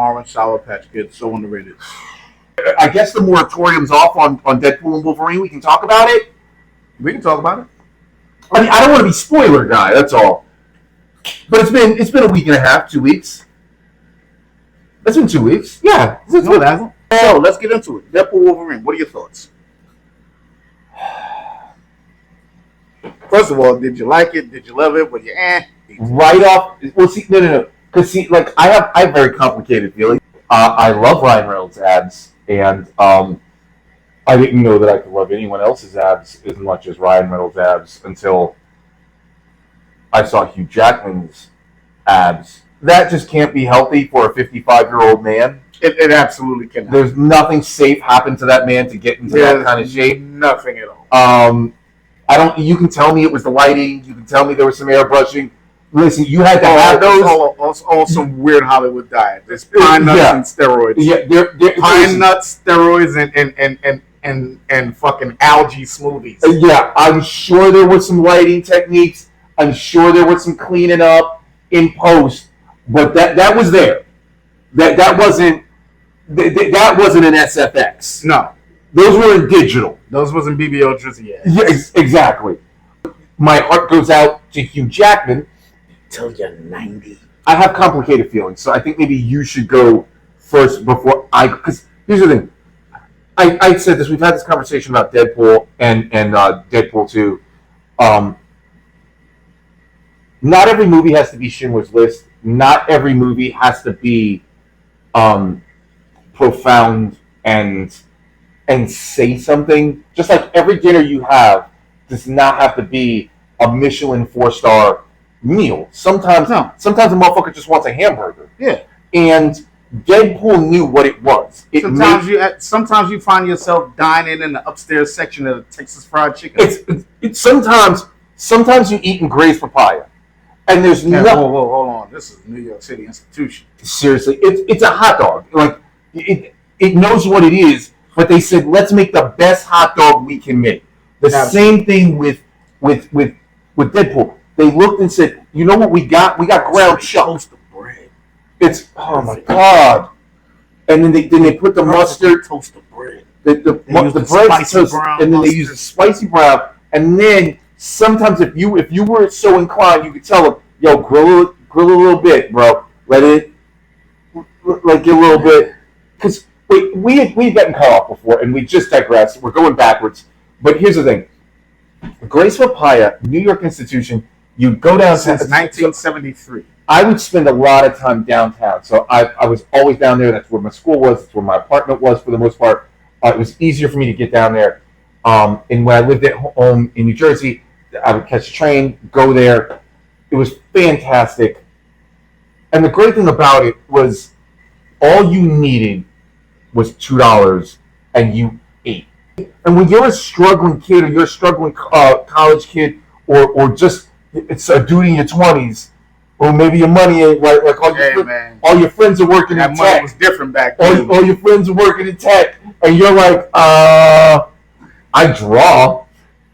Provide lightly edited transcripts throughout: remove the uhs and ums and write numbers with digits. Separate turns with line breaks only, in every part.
orange Sour Patch Kids. So underrated.
I guess the moratorium's off on Deadpool and Wolverine. We can talk about it.
We can talk about it.
I mean, I don't want to be spoiler guy. That's all. But it's been a week and a half, 2 weeks. It's been 2 weeks. Yeah.
No, it hasn't. So let's get into it. Deadpool Wolverine. What are your thoughts? First of all, did you like it? Did you love it? Were you
Right off. Well, see, no. Because see, like I have very complicated feelings. I love Ryan Reynolds' abs, and I didn't know that I could love anyone else's abs as much as Ryan Reynolds' abs until I saw Hugh Jackman's abs. That just can't be healthy for a 55-year-old man.
It absolutely cannot.
There's nothing safe happened to that man to get into that kind of shape.
Nothing at all.
I don't. You can tell me it was the lighting. You can tell me there was some airbrushing. Listen, you had to have those.
All some weird Hollywood diet. There's pine nuts and steroids.
Yeah,
pine nuts, steroids, and fucking algae smoothies.
Yeah, I'm sure there were some lighting techniques. I'm sure there was some cleaning up in post, but that was there. That wasn't an SFX.
No,
those were in digital.
Those wasn't BBL Drizzy yet.
Yeah, exactly. My heart goes out to Hugh Jackman.
Till you're 90.
I have complicated feelings, so I think maybe you should go first before I. Because here's the thing. I said this. We've had this conversation about Deadpool and Deadpool 2. Not every movie has to be Schindler's List. Not every movie has to be profound and say something. Just like every dinner you have does not have to be a Michelin 4-star meal. Sometimes a motherfucker just wants a hamburger.
Yeah. And
Deadpool knew what it was.
Sometimes you find yourself dining in the upstairs section of the Texas Fried Chicken.
It's sometimes you eat in Gray's Papaya. And there's
hold on. This is a New York City institution.
Seriously, it's a hot dog. Like it knows what it is, but they said let's make the best hot dog we can make. Same thing with Deadpool. They looked and said, you know what we got? We got ground chuck.
Toast the bread.
It's my god. And then they put the mustard.
Toast the bread.
The bread toast, and then they use the spicy brown. And then sometimes if you were so inclined, you could tell them, yo, grill a little bit, bro. Let it get a little bit. Because we've gotten cut off before, and we just digressed. We're going backwards. But here's the thing. Gray's Papaya, New York institution, you go down
since 1973.
I would spend a lot of time downtown. So I was always down there. That's where my school was. That's where my apartment was for the most part. It was easier for me to get down there. And when I lived at home in New Jersey, I would catch a train, go there. It was fantastic. And the great thing about it was all you needed was $2 and you ate. And when you're a struggling kid or you're a struggling college kid or just it's a dude in your 20s, or maybe your money ain't right, like all your friends are working in tech. That money
was different back then.
All your friends are working in tech, and you're like, I draw.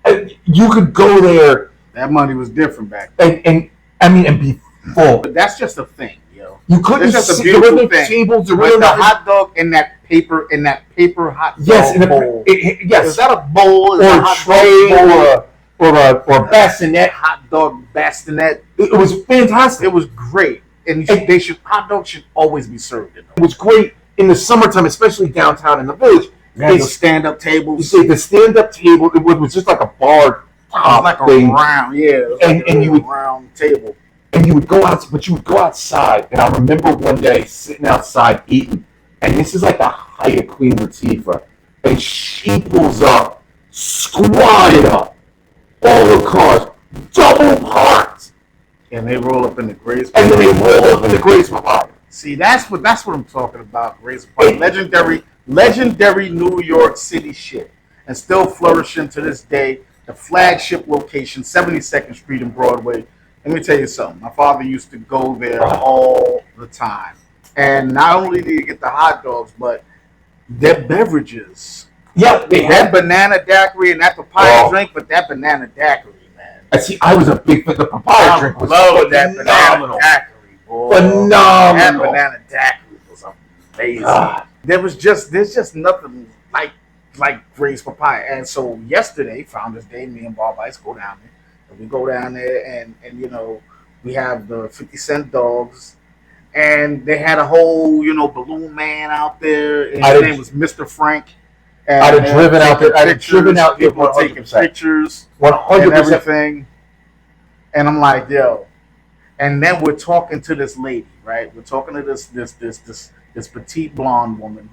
And you could go there.
That money was different back then.
And be full.
But that's just a thing, yo.
You couldn't
see
there were no tables. There were
the hot dog in that paper hot dog bowl.
Yes.
Is that a bowl?
Or a tray or a bassinet.
Hot dog bassinet.
It was fantastic.
It was great. And hot dogs should always be served in them.
It was great in the summertime, especially downtown in the village.
They stand-up tables.
You see, the stand-up table, it was just like a bar top
like
thing.
A round, yeah.
And you would
round table.
And you would go out, but you would go outside. And I remember one day sitting outside eating, and this is like the height of Queen Latifah, and she pulls up, squatted up, all the cars, double parked,
and they roll up in the Gray's.
And then they roll up in the Gray's Papaya.
See, that's what I'm talking about. Gray's Papaya, legendary New York City shit, and still flourishing to this day. The flagship location, 72nd Street and Broadway. Let me tell you something. My father used to go there all the time. And not only did he get the hot dogs, but their beverages.
Yeah,
they had banana daiquiri and that papaya drink, but that banana daiquiri, man.
I was a big fan. The papaya drink was
that banana daiquiri, boy.
Phenomenal.
That banana daiquiri was was amazing. There's just nothing like Gray's Papaya. And so yesterday, Founders Day, me and Bob Ice go down there. And we go down there and we have the 50-cent dogs. And they had a whole, balloon man out there. And his name was Mr. Frank. And
I'd have driven out there. I'd have driven out there.
People taking pictures.
100%.
And everything. And I'm like, yo. And then we're talking to this lady, right? We're talking to this petite blonde woman.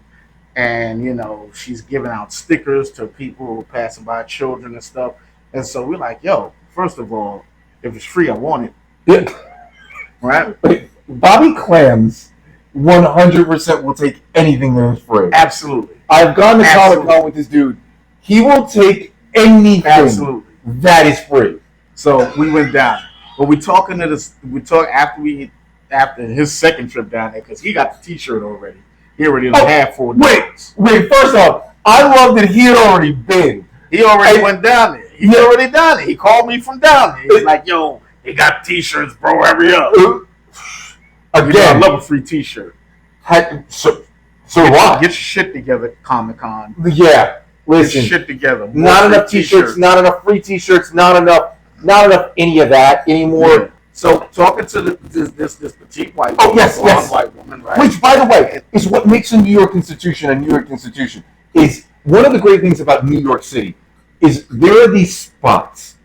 And, she's giving out stickers to people who are passing by, children and stuff. And so we're like, yo, first of all, if it's free, I want it.
Yeah.
Right?
Bobby Clams 100% will take anything that is free.
Absolutely.
I've gone to Comic-Con with this dude. He will take anything that is free.
So we went down. But we talking to this. We talk after his second trip down there because he got the T-shirt already. He already had 4 days.
Wait. First off, I love that he had already been.
He already went down there. He's already down there. He called me from down there. He's like, "Yo, they got T-shirts, bro. Hurry up!"
Again,
I love a free T-shirt.
So what?
Get your shit together, Comic-Con.
Yeah, listen.
Get your shit together.
Not enough T-shirts. Not enough free T-shirts. Not enough any of that anymore.
Yeah. So talking to this petite white woman, white woman, right?
Which, by the way, is what makes a New York institution a New York institution. Is one of the great things about New York City is there are these spots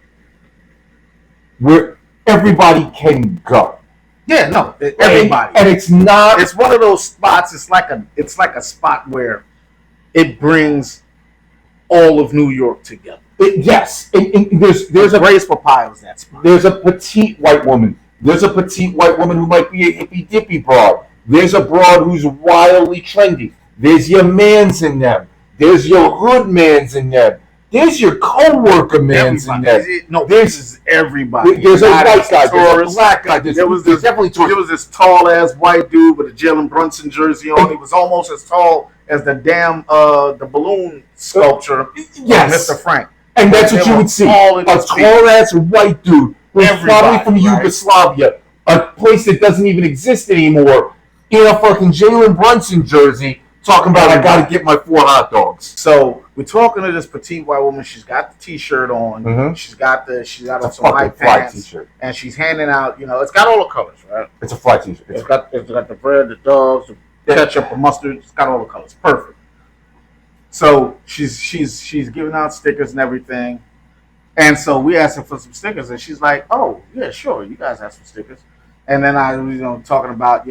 where everybody can go.
Yeah, no, everybody,
and it's not.
It's one of those spots. It's like a spot where it brings all of New York together.
Yes, and there's a
Gray's Papaya was that spot.
There's a petite white woman. There's a petite white woman who might be a hippy dippy broad. There's a broad who's wildly trendy. There's your mans in them. There's your hood mans in them. There's your co-worker mans in them.
This is everybody.
There's a white guy. There's a black guy. There's definitely tourists.
There was this tall ass white dude with a Jalen Brunson jersey on. He was almost as tall as the damn the balloon sculpture.
Yes,
Mr. Frank.
And that's what you would see. A tall-ass white dude who's probably from Yugoslavia, a place that doesn't even exist anymore, in a fucking Jalen Brunson jersey, talking about, I gotta get my 4 hot dogs.
So we're talking to this petite white woman. She's got the T-shirt on. Mm-hmm. She's got on some white pants. T-shirt. And she's handing out, it's got all the colors, right?
It's a fly T-shirt.
It's got the bread, the dogs, the ketchup, the mustard. It's got all the colors. Perfect. So she's giving out stickers and everything, and so we asked her for some stickers, and she's like, "Oh yeah, sure, you guys have some stickers." And then I was talking about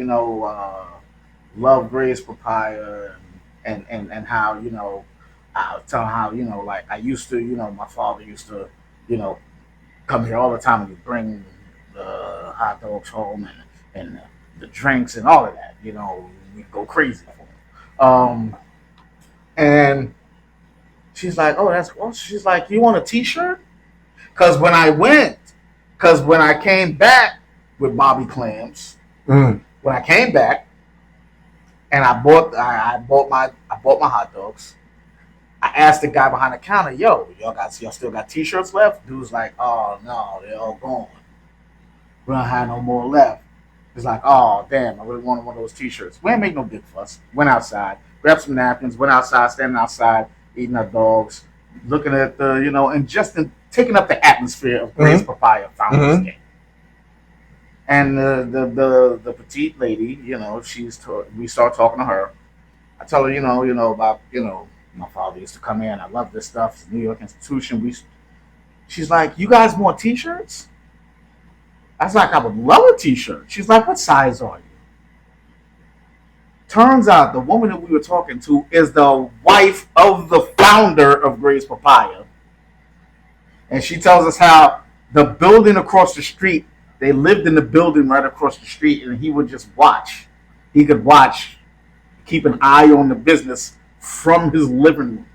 love Gray's Papaya and how I was telling how like I used to my father used to come here all the time and bring the hot dogs home and the drinks and all of that. We go crazy for him. And she's like, "Oh, that's cool." She's like, "You want a T-shirt?" Because when I came back with Bobby Clams, when I came back and I bought my hot dogs, I asked the guy behind the counter, "Yo, y'all still got T-shirts left?" Dude's like, "Oh no, they're all gone. We don't have no more left." It's like, "Oh damn, I really wanted one of those T-shirts." We ain't make no big fuss. Went outside. Grabbed some napkins, went outside, standing outside, eating our dogs, looking at the, and just taking up the atmosphere of Gray's Papaya Founders Day. And the petite lady, we start talking to her. I tell her, about, my father used to come in. I love this stuff. It's a New York institution. She's like, "You guys want T-shirts?" I was like, "I would love a T-shirt." She's like, "What size are you?" Turns out the woman that we were talking to is the wife of the founder of Gray's Papaya. And she tells us how the building across the street, they lived in the building right across the street, and he would just watch. He could watch, keep an eye on the business from his living room.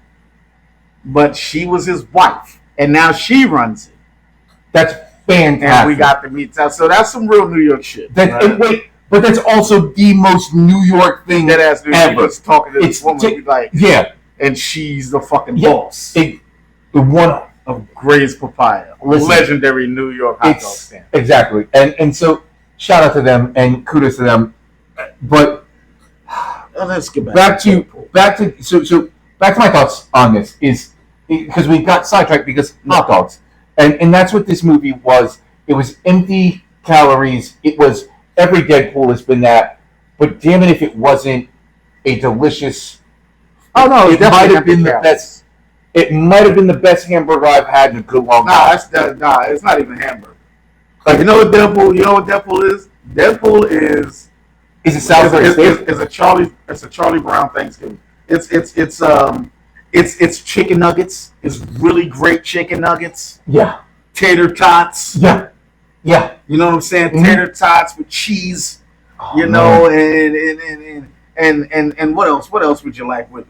But she was his wife, and now she runs it.
That's fantastic.
And we got to meet. So that's some real New York shit.
But that's also the most New York thing ever.
Just talking to this woman, and she's the fucking boss.
The one
of Gray's Papaya, legendary New York hot dog stand.
Exactly, and so shout out to them and kudos to them. But
Let's get
back to my thoughts on this is because we got sidetracked because hot dogs, and that's what this movie was. It was empty calories. It was every Deadpool has been that, but damn it if it wasn't a delicious.
Oh no,
it might have been the best. It might have been the best hamburger I've had in a good long time.
It's not even hamburger. Like you know what Deadpool? You know what Deadpool is? Deadpool is
a Salisbury steak.
It's a Charlie Brown Thanksgiving. It's chicken nuggets. It's really great chicken nuggets.
Yeah.
Tater tots.
Yeah. Yeah.
You know what I'm saying? Mm-hmm. Tater tots with cheese.
Oh,
you know, and what else? What else would you like with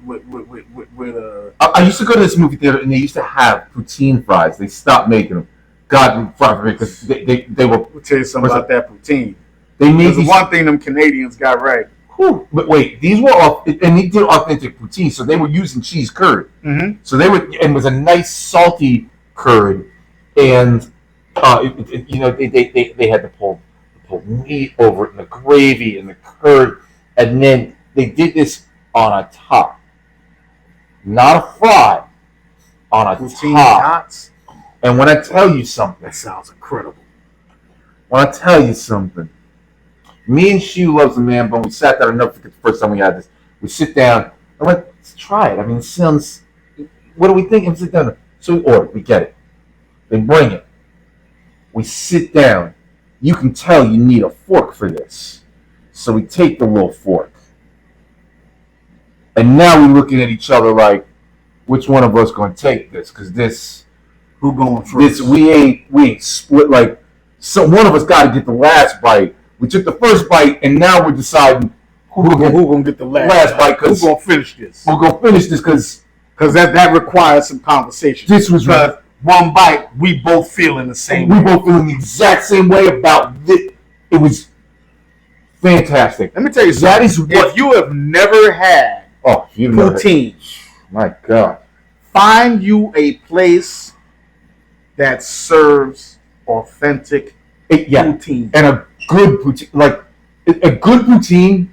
I used to go to this movie theater and they used to have poutine fries. They stopped making them. God, because they were.
I'll tell you something about that poutine.
They made
one thing them Canadians got right.
Whew, but wait, these were and they did authentic poutine, so they were using cheese curd.
Mm-hmm.
So they were, and it was a nice salty curd, and they had to pull meat over it, and the gravy and the curd, and then they did this on a top, not a fry, on a
poutine
top.
Tots.
And when I tell you something,
that sounds incredible.
When I tell you something. Me and Shu loves the man bun. We sat down. I'll never forget the first time we had this. We sit down. I'm like, let's try it. I mean, it sounds. What do we think? And sit down. So we order. We get it. They bring it. We sit down. You can tell you need a fork for this. So we take the little fork. And now we're looking at each other like, which one of us going to take this? Because this.
Who going first?
This we ain't split like. So one of us got to get the last bite. We took the first bite, and now we're deciding who
gonna get the last
bite.
Who's gonna finish this?
We're gonna finish this because
that requires some conversation.
This was
one bite. We both feeling the same.
We both feeling the exact same way about this. It was fantastic.
Let me tell you something.
That is what
if you have never had poutine.
My God,
find you a place that serves authentic poutine
and a good poutine. Like a good poutine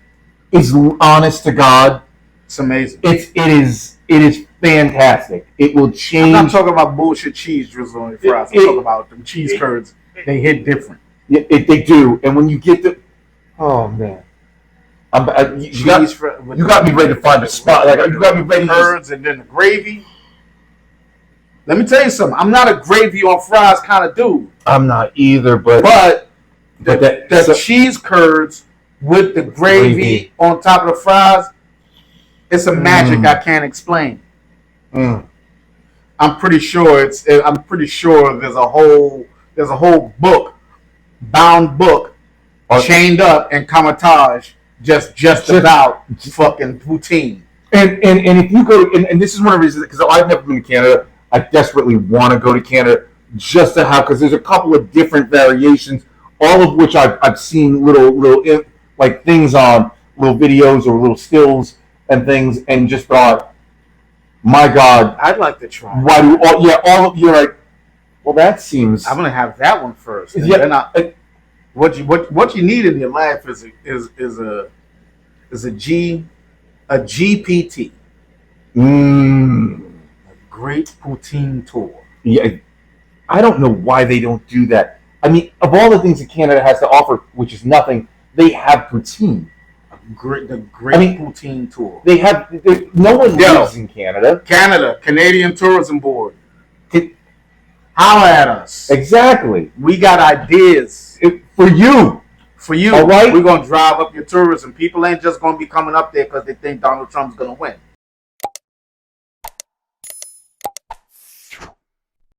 is honest to God.
It's amazing.
It is fantastic. It will change.
I'm not talking about bullshit cheese drizzle on your fries. I'm talking about them cheese curds. They hit different.
They do. And when you get the, oh man, you got me ready to find a spot. Like you got me ready.
Curds and then the gravy. Let me tell you something. I'm not a gravy on fries kind of dude.
I'm not either, but
the cheese curds with the gravy on top of the fries, it's a magic I can't explain. I'm pretty sure there's a whole bound book, chained up in Kamatage just about fucking poutine.
And if you go and this is one of the reasons because I've never been to Canada. I desperately want to go to Canada just to have because there's a couple of different variations, all of which I've seen little like things on little videos or little stills and things, and just thought, my God,
I'd like to try.
Why do all of you're like, well, that seems.
I'm gonna have that one first.
Yeah.
What you need in your life is a GPT. Great poutine tour.
Yeah, I don't know why they don't do that. I mean, of all the things that Canada has to offer, which is nothing, they have poutine.
The great poutine tour.
They have. No one lives in Canada.
Canadian Tourism Board. Holler at us.
Exactly.
We got ideas
for you.
All right. We're gonna drive up your tourism. People ain't just gonna be coming up there because they think Donald Trump's gonna win.